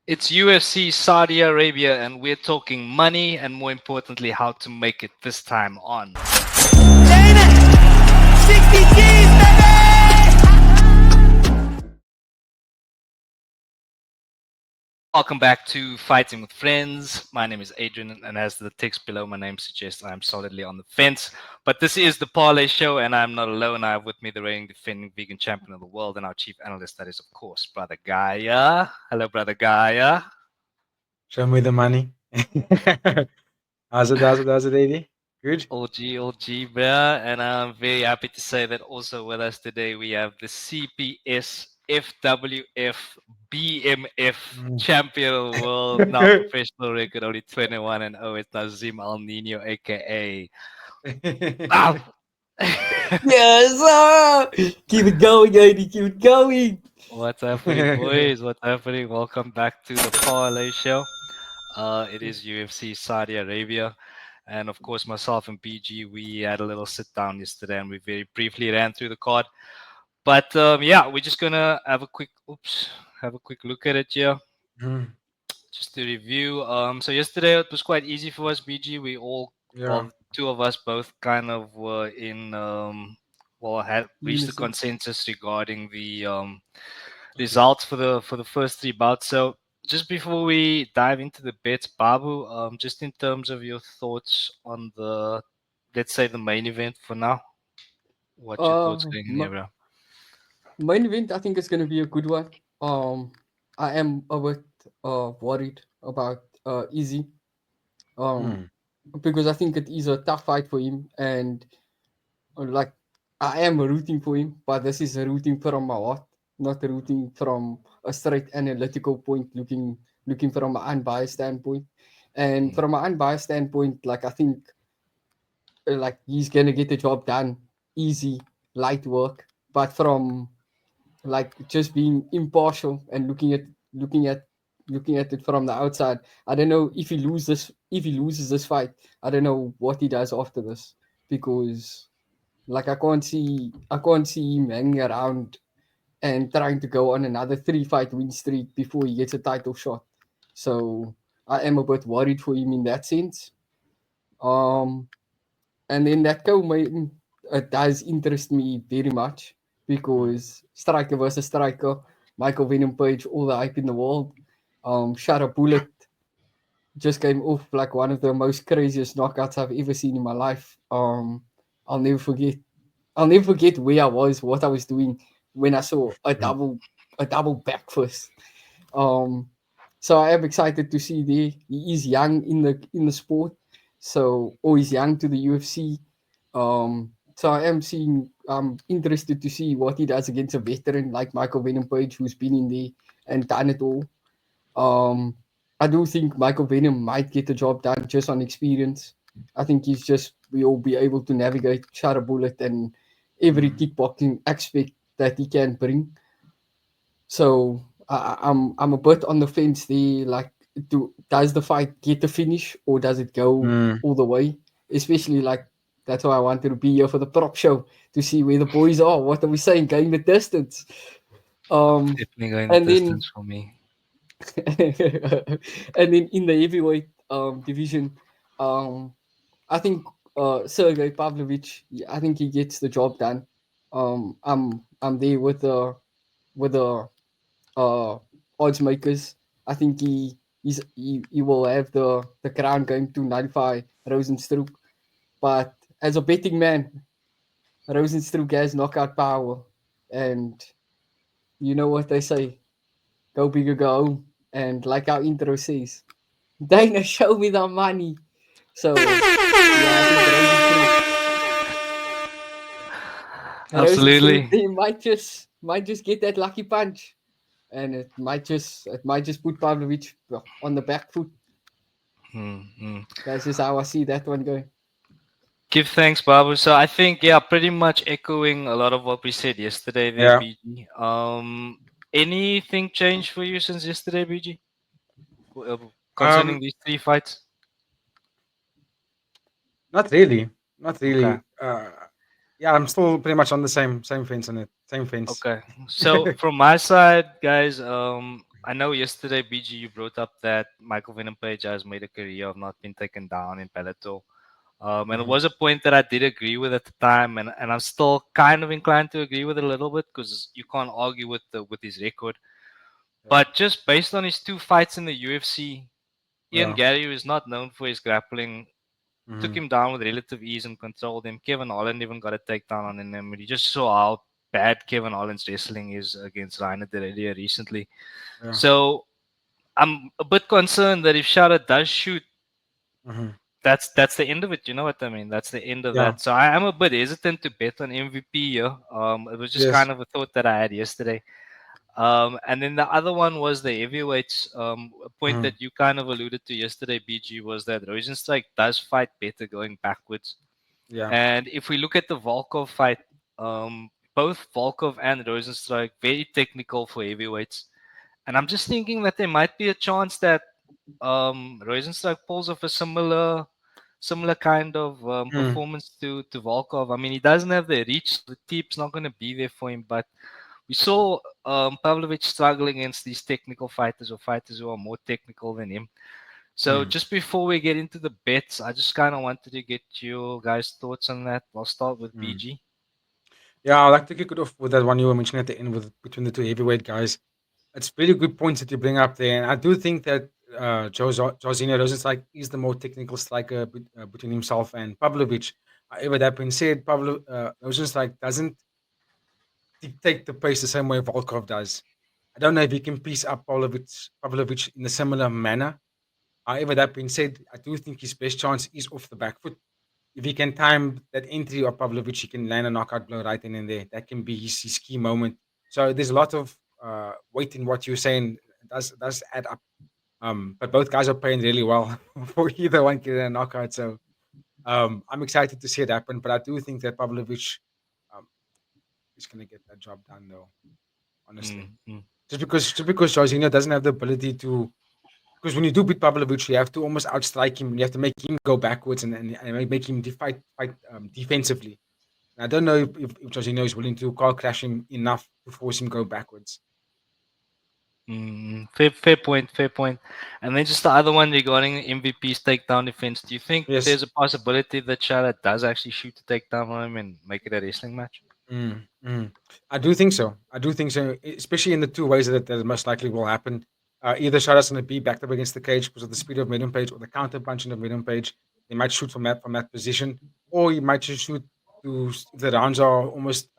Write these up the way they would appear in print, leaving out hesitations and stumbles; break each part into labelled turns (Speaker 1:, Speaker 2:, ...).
Speaker 1: It's UFC Saudi Arabia, and we're talking money and, more importantly, how to make it this time on. 60 G's, Welcome back to Fighting with Friends. My name is Adrian, and as the text below my name suggests, I'm solidly on the fence. But this is the Parlay Show, and I'm not alone. I have with me the reigning defending vegan champion of the world and our chief analyst, that is, of course, Brother Gaia. Hello, Brother Gaia.
Speaker 2: Show me the money. How's it, AD? Good?
Speaker 1: OG, bruh. And I'm very happy to say that also with us today we have the CPS FWF BMF champion of the world, now professional record only 21-0. It's Nazim Al Nino, aka.
Speaker 3: Yes, keep it going, AD. Keep it going.
Speaker 1: What's happening, boys? What's happening? Welcome back to the Parlay Show. It is UFC Saudi Arabia. And of course, myself and BG, we had a little sit down yesterday and we very briefly ran through the card. But yeah, we're just gonna have a quick look at it here. Just to review. So yesterday it was quite easy for us, BG. We all, well, two of us both kind of were in had reached a consensus regarding the results for the first three bouts. So just before we dive into the bets, Babu, just in terms of your thoughts on the, let's say, the main event for now, what your thoughts going in there, bro?
Speaker 3: Main event, I think it's going to be a good one. I am a bit worried about Easy, because I think it is a tough fight for him, and like I am rooting for him, but this is a rooting from my heart, not rooting from a straight analytical point, looking from an unbiased standpoint. And from an unbiased standpoint, like I think like he's gonna get the job done, easy, light work. But from like just being impartial and looking at it from the outside, I don't know if he loses this fight. I don't know what he does after this, because like I can't see him hanging around and trying to go on another 3-fight win streak before he gets a title shot. So I am a bit worried for him in that sense. And then that co-main, it does interest me very much, because striker versus striker, Michael Venom Page, all the hype in the world. Shot a bullet, just came off like one of the most craziest knockouts I've ever seen in my life. I'll never forget. I'll never forget where I was, what I was doing when I saw a double back fist. So I am excited to see there. He is young in the sport, so he's young to the UFC. So I'm interested to see what he does against a veteran like Michael Venom Page, who's been in there and done it all. I do think Michael Venom might get the job done just on experience. I think we'll be able to navigate, shot a bullet, and every kickboxing aspect that he can bring. So I'm a bit on the fence there. Like, does the fight get the finish, or does it go all the way? Especially like that's why I wanted to be here for the prop show to see where the boys are. What are we saying? Going the distance.
Speaker 1: Definitely going the distance for me.
Speaker 3: And then in the heavyweight division, I think Sergey Pavlovich, I think he gets the job done. I'm there with the odds makers. I think he will have the crown going to nullify Rozenstruik. But as a betting man, Rozenstruik has knockout power, and you know what they say: go big or go home. And like our intro says, Dana, show me the money. So yeah, I think
Speaker 1: Absolutely.
Speaker 3: They might just get that lucky punch, and it might just put Pavlovich on the back foot. That's just how I see that one going.
Speaker 1: Give thanks, Babu. So I think, yeah, pretty much echoing a lot of what we said yesterday there, BG. Anything changed for you since yesterday, BG? Concerning these three fights?
Speaker 2: Not really. Not really.
Speaker 1: Okay.
Speaker 2: Yeah, I'm still pretty much on the same fence on it. Same fence.
Speaker 1: Okay. So from my side, guys, I know yesterday, BG, you brought up that Michael Venom Page has made a career of not being taken down in Bellator. And it
Speaker 2: Mhm.
Speaker 1: was a point that I did agree with at the time, and I'm still kind of inclined to agree with it a little bit because you can't argue with his record.
Speaker 2: Yeah.
Speaker 1: But just based on his two fights in the UFC, Ian
Speaker 2: Yeah.
Speaker 1: Gary, who is not known for his grappling, took
Speaker 2: Mhm.
Speaker 1: him down with relative ease and controlled him. Kevin Holland even got a takedown on him. You just saw how bad Kevin Holland's wrestling is against Rainer Deredia recently.
Speaker 2: Yeah.
Speaker 1: So I'm a bit concerned that if Shara does shoot,
Speaker 2: Mhm.
Speaker 1: that's the end of it. You know what I mean? That's the end of
Speaker 2: Yeah.
Speaker 1: that. So I'm a bit hesitant to bet on MVP here. It was just
Speaker 2: Yes.
Speaker 1: kind of a thought that I had yesterday. And then the other one was the heavyweights. A point
Speaker 2: Mhm.
Speaker 1: that you kind of alluded to yesterday, BG, was that Rozenstruik does fight better going backwards.
Speaker 2: Yeah.
Speaker 1: And if we look at the Volkov fight, both Volkov and Rozenstruik very technical for heavyweights. And I'm just thinking that there might be a chance that Rozenstruik pulls off a similar kind of
Speaker 2: Mm.
Speaker 1: performance to Volkov. I mean, he doesn't have the reach. The teep's not going to be there for him. But we saw Pavlovich struggle against these technical fighters or fighters who are more technical than him. So
Speaker 2: Mm.
Speaker 1: just before we get into the bets, I just kind of wanted to get your guys' thoughts on that. I'll start with
Speaker 2: Mm.
Speaker 1: BG.
Speaker 2: Yeah, I'd like to kick it off with that one you were mentioning at the end with between the two heavyweight guys. It's really good points that you bring up there, and I do think that Jorginho Rozenstruik is the more technical striker between himself and Pavlovich. However, that being said, Rozenstruik doesn't dictate the pace the same way Volkov does. I don't know if he can piece up Pavlovich in a similar manner. However, that being said, I do think his best chance is off the back foot. If he can time that entry of Pavlovich, he can land a knockout blow right in and there. That can be his key moment. So there's a lot of weight in what you're saying. It does add up. But both guys are playing really well for either one getting a knockout. So I'm excited to see it happen. But I do think that Pavlovich um, is going to get that job done, though. Honestly,
Speaker 1: Mm-hmm.
Speaker 2: just because Jorginho doesn't have the ability to. Because when you do beat Pavlovich, you have to almost outstrike him. You have to make him go backwards and make him fight defensively. And I don't know if Jorginho is willing to car crash him enough to force him go backwards.
Speaker 1: Fair point, fair point. And then just the other one regarding MVP's takedown defense. Do you think
Speaker 2: Yes.
Speaker 1: there's a possibility that Shara does actually shoot the takedown on him and make it a wrestling match?
Speaker 2: Mm, mm. I do think so. I do think so, especially in the two ways that most likely will happen. Either Shara's going to be backed up against the cage because of the speed of medium page or the counter punching of medium page. He might shoot from that position, or he might just shoot if the rounds are almost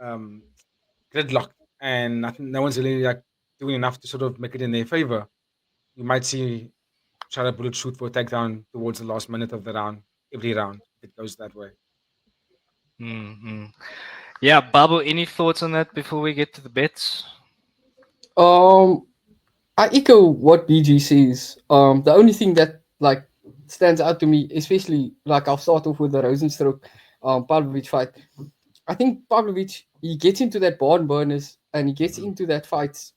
Speaker 2: gridlocked and nothing, no one's really like doing enough to sort of make it in their favor. You might see Shara Bullet shoot for a takedown towards the last minute of the round, every round, if it goes that way.
Speaker 1: Mm-hmm. Yeah, Babu, any thoughts on that before we get to the bets?
Speaker 3: Um, I echo what BG says. The only thing that like stands out to me, especially like I'll start off with the Rozenstruik Pavlovich fight. I think Pavlovich he gets into that barn burners and he gets
Speaker 2: Mhm.
Speaker 3: into that fights,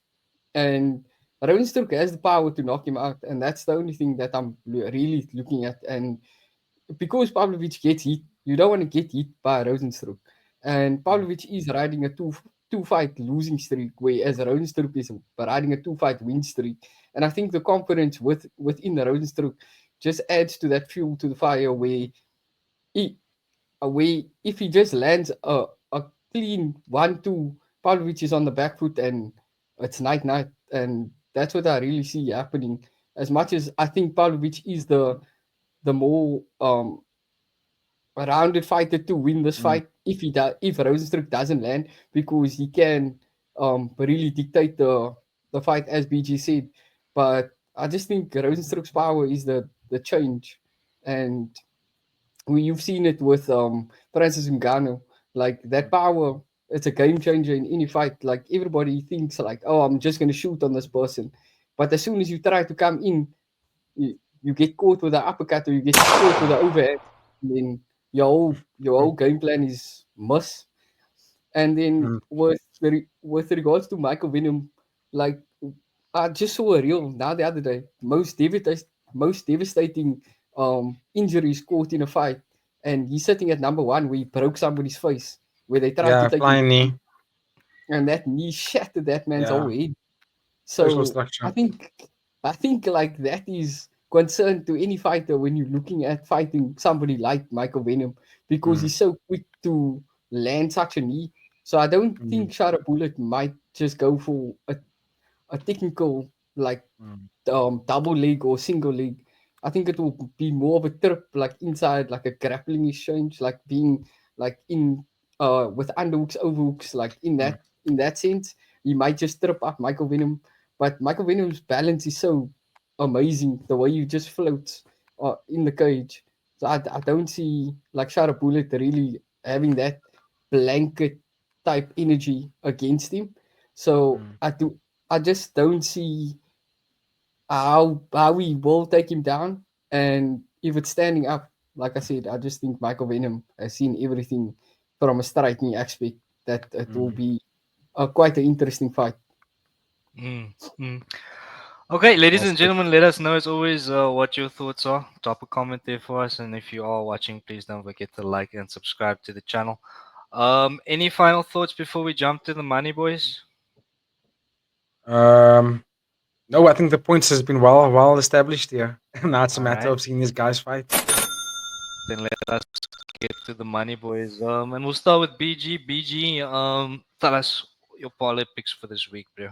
Speaker 3: and Rozenstruik has the power to knock him out, and that's the only thing that I'm really looking at. And because Pavlovich gets hit, you don't want to get hit by Rozenstruik. And
Speaker 2: Yeah.
Speaker 3: Pavlovich is riding a two fight losing streak, whereas Rozenstruik is riding a 2 fight win streak. And I think the confidence within the Rozenstruik just adds to that fuel to the fire he, where if he just lands a clean 1-2, Pavlovich is on the back foot and it's night. And that's what I really see happening. As much as I think Pavlovich is the more rounded fighter to win this
Speaker 2: Mm.
Speaker 3: fight if Rozenstruik doesn't land because he can really dictate the fight as BG said. But I just think Rozenstruik's power is the change, and you've seen it with Francis Ngannou. Like that power, it's a game changer in any fight. Like everybody thinks like, oh, I'm just gonna shoot on this person, but as soon as you try to come in, you get caught with an uppercut or you get caught with an overhand, then your whole game plan is miss. And then
Speaker 2: Mm.
Speaker 3: with regards to Michael Venom, like I just saw a reel now the other day. Most devastating injuries caught in a fight, and he's sitting at number one where he broke somebody's face, where they tried to
Speaker 2: Yeah,
Speaker 3: take him,
Speaker 2: flying knee.
Speaker 3: and that knee shattered that man's whole
Speaker 2: Yeah.
Speaker 3: head.
Speaker 2: Social
Speaker 3: So
Speaker 2: structure.
Speaker 3: I think like that is concern to any fighter when you're looking at fighting somebody like Michael Venom because
Speaker 2: Mm,
Speaker 3: he's so quick to land such a knee. So I don't
Speaker 2: mm,
Speaker 3: think Shara Bullet might just go for a technical like
Speaker 2: mm,
Speaker 3: double leg or single leg. I think it will be more of a trip like inside like a grappling exchange, like being like in with underhooks, overhooks, like
Speaker 2: mm,
Speaker 3: in that sense. He might just trip up Michael Venom. But Michael Venom's balance is so amazing, the way he just floats in the cage. So I don't see like Shara Bullet really having that blanket type energy against him. So
Speaker 2: mm,
Speaker 3: I just don't see how we will take him down. And if it's standing up, like I said, I just think Michael Venom has seen everything from a striking aspect that it will
Speaker 2: mm.
Speaker 3: be quite an interesting fight.
Speaker 1: Mm, mm. Okay, ladies
Speaker 2: Well
Speaker 1: and
Speaker 2: said.
Speaker 1: gentlemen, let us know as always what your thoughts are. Drop a comment there for us, and if you are watching, please don't forget to like and subscribe to the channel. Any final thoughts before we jump to the money, boys?
Speaker 2: Um, no, I think the points has been well established here. Now it's a
Speaker 1: All
Speaker 2: matter
Speaker 1: right,
Speaker 2: of seeing these guys fight.
Speaker 1: then let us get to the money, boys. And we'll start with BG. BG, tell us your parlay picks for this week, bro.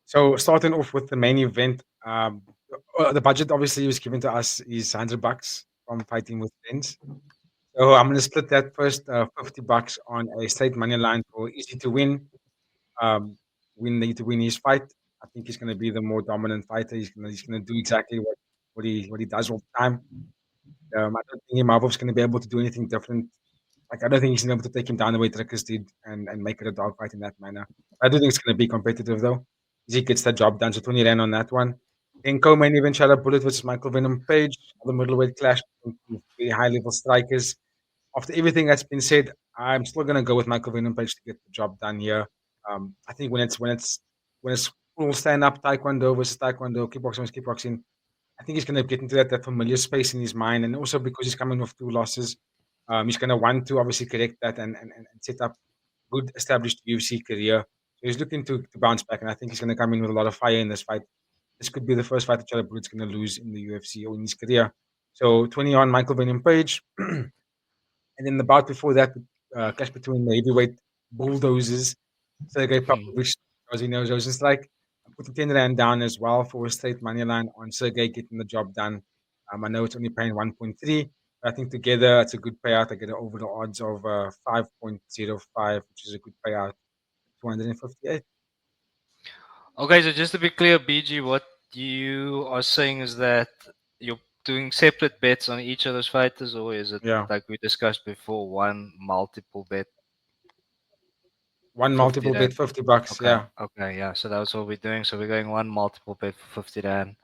Speaker 2: So starting off with the main event, the budget obviously was given to us is $100 from fighting with friends. So I'm gonna split that first $50 on a straight money line for easy to win. Need to win his fight. I think he's gonna be the more dominant fighter. He's gonna do exactly what he does all the time. I don't think Imavov's gonna be able to do anything different. Like I don't think he's gonna be able to take him down the way Trickers did and make it a dogfight in that manner. I do think it's gonna be competitive though. He gets that job done. So 20 ran on that one. Then co-main event, Shadow Bullet versus Michael Venom Page. Another middleweight clash between two very high level strikers. After everything that's been said, I'm still gonna go with Michael Venom Page to get the job done here. I think when it's full stand up taekwondo versus taekwondo, kickboxing versus kickboxing, I think he's going to get into that familiar space in his mind, and also because he's coming off two losses, he's going to want to obviously correct that and set up good established UFC career. So he's looking to bounce back, and I think he's going to come in with a lot of fire in this fight. This could be the first fight that Charlie Brute's going to lose in the UFC or in his career. So 20 on Michael Venom Page, and then the bout before that, clash between the heavyweight bulldozers, Sergey Pavlovich, as he knows, Rozenstrike. I'm putting 10 Rand down as well for a straight money line on Sergey getting the job done. I know it's only paying 1.3, but I think together it's a good payout. I get an overall odds of 5.05, which is a good payout, 258.
Speaker 1: Okay, so just to be clear, BG, what you are saying is that you're doing separate bets on each of those fighters, or is it
Speaker 2: Yeah.
Speaker 1: like we discussed before, one multiple bet,
Speaker 2: One
Speaker 1: 50
Speaker 2: multiple bet,
Speaker 1: rand?
Speaker 2: $50.
Speaker 1: Okay,
Speaker 2: Yeah.
Speaker 1: okay, yeah. So that's what we're doing. So we're going one multiple bet for 50 rand,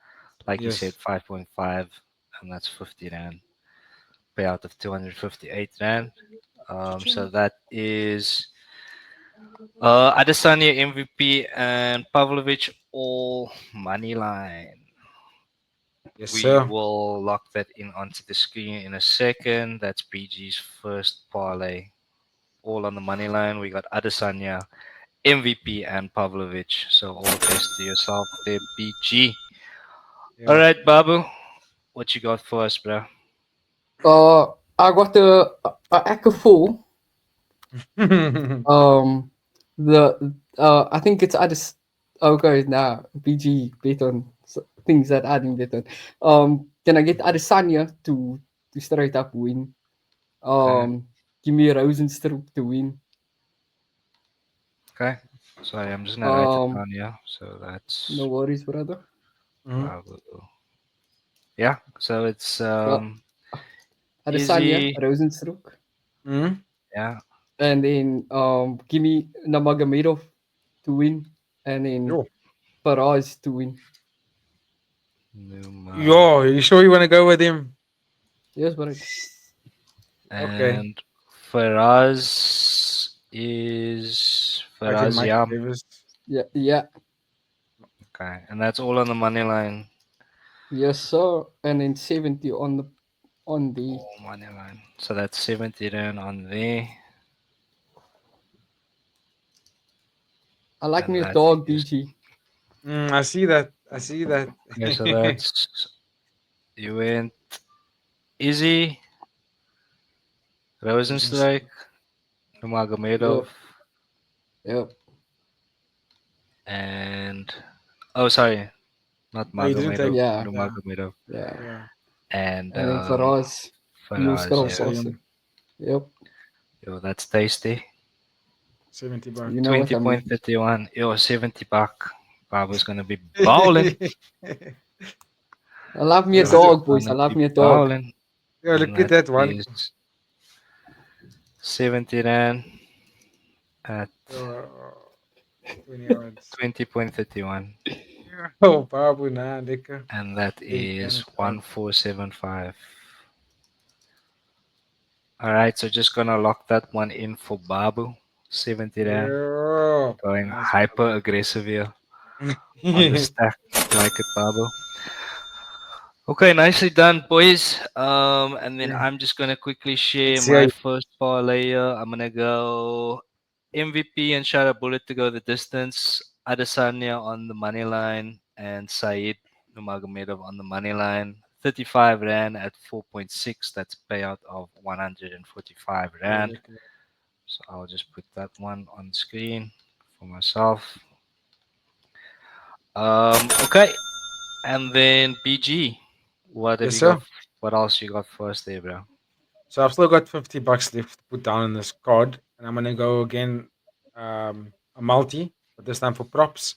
Speaker 1: like you said,
Speaker 2: Yes.
Speaker 1: 5.5, and that's 50 rand. Payout of 258 rand. So
Speaker 2: Cha-ching.
Speaker 1: that is Adesanya MVP and Pavlovich all money line.
Speaker 2: Yes,
Speaker 1: We
Speaker 2: sir.
Speaker 1: will lock that in onto the screen in a second. That's BG's first parlay. All on the money line. We got Adesanya, MVP, and Pavlovich. So all the best to yourself there, BG. All
Speaker 2: Yeah.
Speaker 1: right, Babu. What you got for us, bro?
Speaker 3: I got a Echo 4. Um, the I think it's Adis. Okay, now BG bet on things that I didn't bet on. Can I get Adesanya to straight up win?
Speaker 1: Okay.
Speaker 3: Give me Rozenstruik to win.
Speaker 1: Okay. Sorry, I'm just gonna write it
Speaker 3: Um,
Speaker 1: down here. So
Speaker 3: no
Speaker 1: that's
Speaker 3: worries, brother.
Speaker 2: Mhm.
Speaker 1: Babu. Yeah. So it's
Speaker 3: Yeah, Adesanya,
Speaker 1: Izzy.
Speaker 3: Rozenstruik,
Speaker 2: Mhm.
Speaker 1: Yeah.
Speaker 3: and then give me Nurmagomedov to win, and then
Speaker 2: Yo.
Speaker 3: Faraz to win.
Speaker 1: Numa.
Speaker 2: Yo, you sure you want to go with him?
Speaker 3: Yes, brother.
Speaker 2: Okay.
Speaker 1: And Faraz is
Speaker 2: Fighting
Speaker 1: Faraz
Speaker 2: Mike
Speaker 1: Yam.
Speaker 2: Davis.
Speaker 3: Yeah, yeah,
Speaker 1: Okay, and that's all on the money line.
Speaker 3: yes, sir. And then 70 on the.
Speaker 1: All money line. So that's 70 rand on there,
Speaker 3: I like
Speaker 1: and
Speaker 3: me a
Speaker 1: that
Speaker 3: dog,
Speaker 1: is
Speaker 3: BG.
Speaker 2: I see that. I see that.
Speaker 1: Okay, so that's you went Izzy, Rozenstrike, Nurmagomedov,
Speaker 3: Yep. Yep.
Speaker 1: and oh, sorry, not
Speaker 2: No, you didn't take.
Speaker 1: Magomedov,
Speaker 3: Yeah.
Speaker 2: Yeah,
Speaker 1: Nurmagomedov,
Speaker 3: Yeah.
Speaker 2: yeah.
Speaker 1: and
Speaker 3: And then for us, you
Speaker 1: Faraz.
Speaker 3: scroll
Speaker 1: Yeah,
Speaker 3: also.
Speaker 2: Salim,
Speaker 3: Yep.
Speaker 1: yo, that's tasty.
Speaker 2: $70.
Speaker 3: You know what I mean.
Speaker 1: 20.31. Yo, 70 buck. Baba's gonna be bowling.
Speaker 3: I love me a
Speaker 2: Yes, sir.
Speaker 3: dog, boys. I
Speaker 1: Gonna
Speaker 3: love
Speaker 1: be
Speaker 3: me a dog.
Speaker 1: bowling.
Speaker 2: Yeah,
Speaker 1: And
Speaker 2: look at
Speaker 1: that
Speaker 2: that one.
Speaker 1: is 70 rand at
Speaker 2: Uh, 20 odds.
Speaker 1: 20.31.
Speaker 2: Yeah. Oh, Babu, nah, lekker.
Speaker 1: And that
Speaker 2: Big
Speaker 1: is
Speaker 2: and odds.
Speaker 1: 1475. All right, so just gonna lock that one in for Babu. 70 rand.
Speaker 2: Yeah.
Speaker 1: Going
Speaker 2: Nice,
Speaker 1: hyper aggressive here
Speaker 2: Babu.
Speaker 1: on the stack. Like it, Babu. Okay, nicely done, boys. And then
Speaker 2: Yeah.
Speaker 1: I'm just gonna quickly share
Speaker 2: Let's see how
Speaker 1: my
Speaker 2: you.
Speaker 1: first parlay here. I'm gonna go MVP and Shara Bullet to go the distance. Adesanya on the money line and Saeed Nurmagomedov on the money line. 35 rand at 4.6. That's payout of 145
Speaker 2: Yeah,
Speaker 1: rand.
Speaker 2: lekker.
Speaker 1: So I'll just put that one on screen for myself. Okay, and then BG. What have
Speaker 2: Yes,
Speaker 1: you got?
Speaker 2: sir.
Speaker 1: What else you got for us there, bro?
Speaker 2: So I've still got $50 left to put down on this card, and I'm gonna go again, a multi, but this time for props.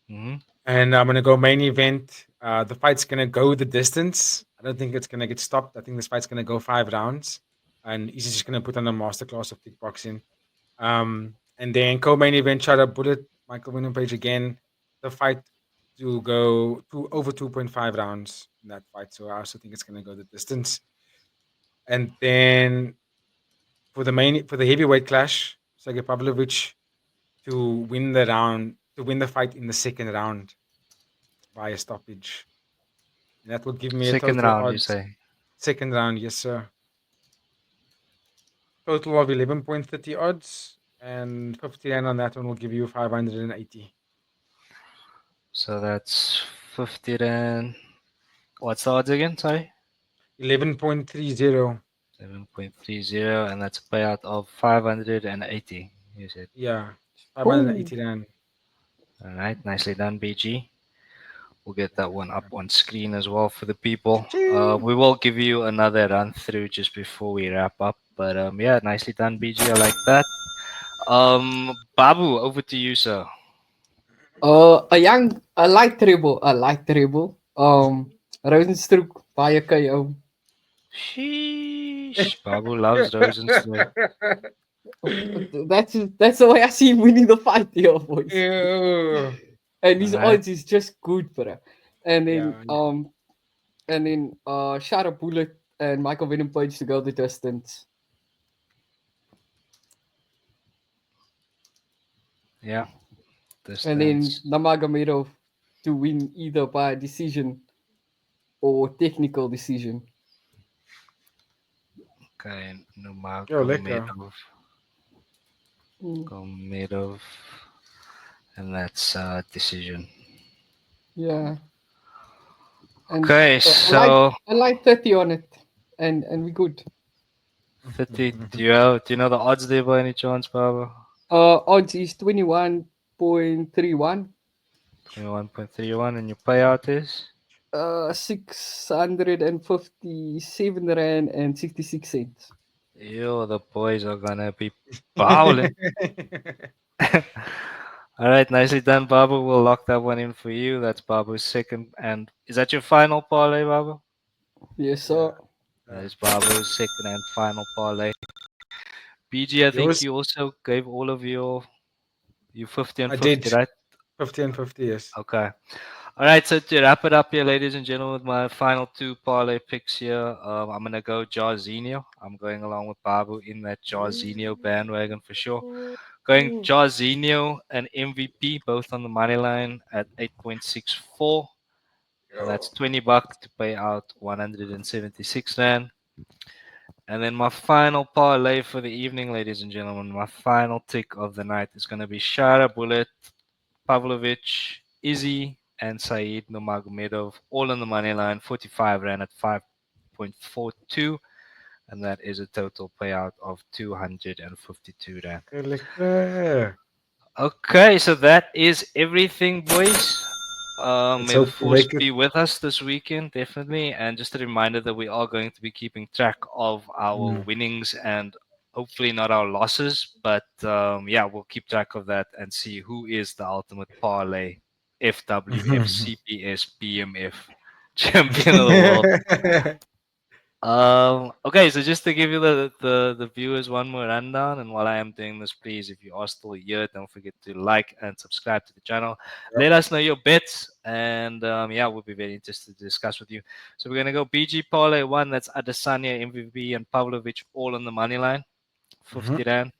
Speaker 1: Hmm.
Speaker 2: And I'm gonna go main event. The fight's gonna go the distance. I don't think it's gonna get stopped. I think this fight's gonna go 5 rounds, and he's just gonna put on a masterclass of kickboxing. And then co-main event, Chada Bullet, Michael Winning Page again. The fight to go to over 2.5 rounds in that fight. So I also think it's gonna go the distance. And then for the heavyweight clash, Sergey Pavlovich to win the round, to win the fight in the second round via stoppage. And that will give me a
Speaker 1: Second
Speaker 2: total
Speaker 1: round, you
Speaker 2: odds.
Speaker 1: say?
Speaker 2: Second round, yes, sir. Total of 11.30 odds, and 59 on that one will give you 580.
Speaker 1: So that's 50 then. What's the odds again? Sorry?
Speaker 2: 11.30.
Speaker 1: 7.30, and that's a payout of 580, you said.
Speaker 2: Yeah,
Speaker 3: Ooh.
Speaker 2: 580 rand.
Speaker 1: All right, nicely done, BG. We'll get that one up
Speaker 2: Yeah.
Speaker 1: on screen as well for the people.
Speaker 2: Choo.
Speaker 1: We will give you another run through just before we wrap up. But yeah, nicely done, BG. I like that. Babu, over to you, sir.
Speaker 3: A light treble. A light treble. Rozenstruk via KO.
Speaker 1: Sheesh. Babu loves Rozenstruik.
Speaker 3: That's the way I see him winning the fight here, boys.
Speaker 2: Ew.
Speaker 3: And
Speaker 1: All
Speaker 3: his
Speaker 1: right.
Speaker 3: odds is just good, bro. And then
Speaker 2: Yeah,
Speaker 3: Shara Bullet and Michael Venom Page to go the distance.
Speaker 1: Yeah,
Speaker 3: And then
Speaker 1: distance.
Speaker 3: Nurmagomedov to win either by decision or technical decision.
Speaker 1: Okay,
Speaker 2: yo, lekker.
Speaker 3: Mm,
Speaker 1: Nurmagomedov, and that's decision.
Speaker 3: yeah. And
Speaker 1: Okay, so
Speaker 3: I like 30 on it. And we good.
Speaker 1: 50. Do you know the odds there by any chance, Babu?
Speaker 3: Odds is 21.31.
Speaker 1: 21.31, and your payout is
Speaker 3: 657 rand and 66 cents.
Speaker 1: yo. The boys are gonna be bowling. All right, nicely done, Babu. We'll lock that one in for you. That's Babu's second. And is that your final parlay, Babu?
Speaker 3: Yes,
Speaker 2: Yeah,
Speaker 3: sir.
Speaker 1: That
Speaker 2: yeah.
Speaker 1: is Babu's second and final parlay. BG, I think
Speaker 2: Yours?
Speaker 1: you also gave all of you 50 and
Speaker 2: I did
Speaker 1: 50, right?
Speaker 2: 50 and 50, yes.
Speaker 1: Okay. All right, so to wrap it up here, ladies and gentlemen, with my final two parlay picks here, I'm gonna go Jarzinho. I'm going along with Babu in that Jarzinho bandwagon for sure. Going Jarzinho and MVP both on the money line at 8.64, and that's 20 buck to pay out 176 rand. And then my final parlay for the evening, ladies and gentlemen, my final tick of the night is gonna be Shara Bullet, Pavlovich, Izzy and Saeed Nurmagomedov, all on the money line, 45 Rand at 5.42. And that is a total payout of 252 Rand.
Speaker 2: Lekker.
Speaker 1: Okay, so that is everything, boys.
Speaker 2: Let's
Speaker 1: May the
Speaker 2: hope we
Speaker 1: force
Speaker 2: make it.
Speaker 1: be with us this weekend, definitely. And just a reminder that we are going to be keeping track of our
Speaker 2: Mm.
Speaker 1: winnings and hopefully not our losses. But yeah, we'll keep track of that and see who is the ultimate parlay FWF CPS BMF champion of the world. Okay, so just to give you the viewers one more rundown, and while I am doing this, please, if you are still here, don't forget to like and subscribe to the channel.
Speaker 2: Yep.
Speaker 1: Let us know your bets, and yeah, we'll be very interested to discuss with you. So we're gonna go BG Parlay 1, that's Adesanya, MVP, and Pavlovich all on the money line, 50
Speaker 2: Mhm.
Speaker 1: Rand.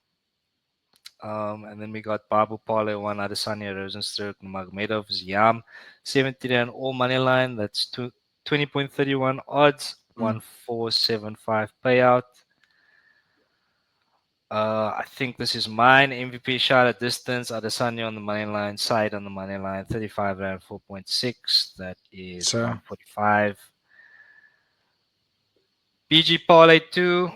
Speaker 1: And then we got Babu Parlay 1, Adesanya, Rozenstruk, Magomedov, Ziam, 70 Rand all money line, that's 20.31 odds,
Speaker 2: Mm.
Speaker 1: 1475 payout. I think this is mine. MVP shot at distance. Adesanya on the money line. Side on the money line. 35 Rand 4.6. That is
Speaker 2: So
Speaker 1: 145. BG Parlay 2.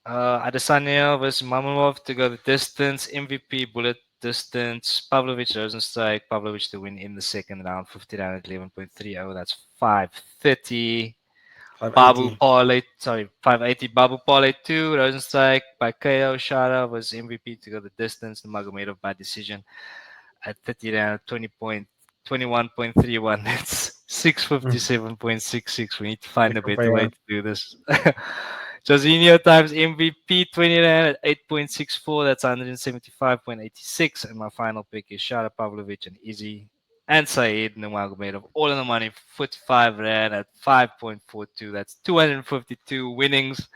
Speaker 1: Adesanya versus Mamamov to go the distance. MVP bullet distance. Pavlovich Rozenstrike. Pavlovich to win in the second round. 50 Rand at 11.30. That's 530. Babu
Speaker 2: 580.
Speaker 1: Parlay, sorry, 580. Babu Parlay 2, Rosenstrike by KO. Shara was MVP to go the distance. Magomedov by decision at 30 Rand, 21.31. That's
Speaker 2: Mm.
Speaker 1: 657.66. We need to find a
Speaker 2: Lekker
Speaker 1: better way
Speaker 2: payout.
Speaker 1: to do this. Jorginho times MVP 20 Rand at 8.64. That's 175.86. And my final pick is Shara Pavlovich and Izzy and Saeed Nurmagomedov all in the money, 45 Rand at 5.42. That's 252 winnings.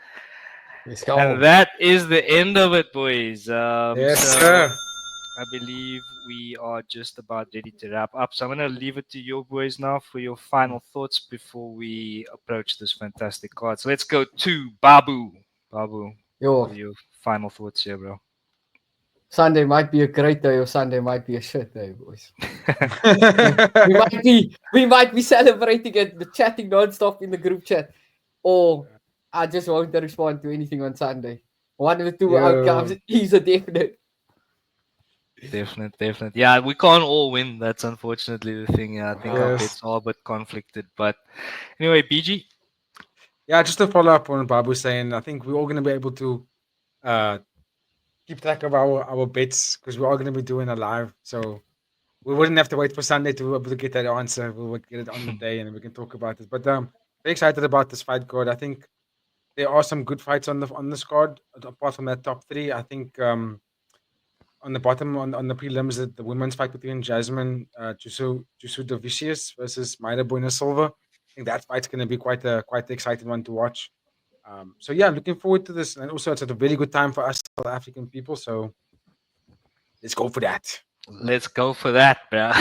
Speaker 3: Let's
Speaker 1: And
Speaker 3: go.
Speaker 1: that is the end of it, boys.
Speaker 2: Yes,
Speaker 1: So
Speaker 2: sir.
Speaker 1: I believe we are just about ready to wrap up. So I'm going to leave it to you boys now for your final thoughts before we approach this fantastic card. So let's go to Babu. Babu,
Speaker 3: Yo,
Speaker 1: what are your final thoughts here, bro?
Speaker 3: Sunday might be a great day or Sunday might be a shit day, boys. We might be celebrating it, chatting non-stop in the group chat, or I just won't respond to anything on Sunday. One of the two outcomes
Speaker 2: Yo.
Speaker 3: is a definite.
Speaker 1: Definite. Yeah, we can't all win. That's unfortunately the thing. I think our
Speaker 2: Yes.
Speaker 1: bets are a bit conflicted. But anyway, BG,
Speaker 2: Yeah, just to follow up on what Babu saying, I think we're all going to be able to uh, keep track of our bets because we're all going to be doing a live. So we wouldn't have to wait for Sunday to be able to get that answer. We would get it on the day and we can talk about it. But very excited about this fight card. I think there are some good fights on this card. Apart from that top three, I think on the bottom on the prelims, the women's fight between Jasmine Jusudovicius versus Mayra Buena Silva. I think that fight's going to be quite the exciting one to watch. So yeah, looking forward to this, and also it's at a very good time for us South African people. So let's go for that.
Speaker 1: let's go for that, bro.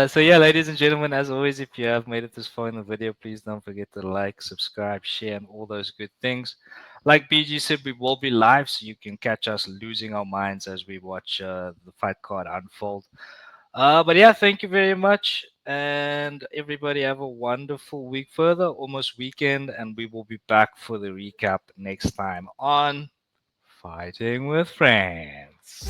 Speaker 1: So yeah, ladies and gentlemen, as always, if you have made it this far in the video, please don't forget to like, subscribe, share, and all those good things. Like BG said, we will be live, so you can catch us losing our minds as we watch the fight card unfold. But yeah, thank you very much. And everybody have a wonderful week further, almost weekend. And we will be back for the recap next time on Fighting with Friends.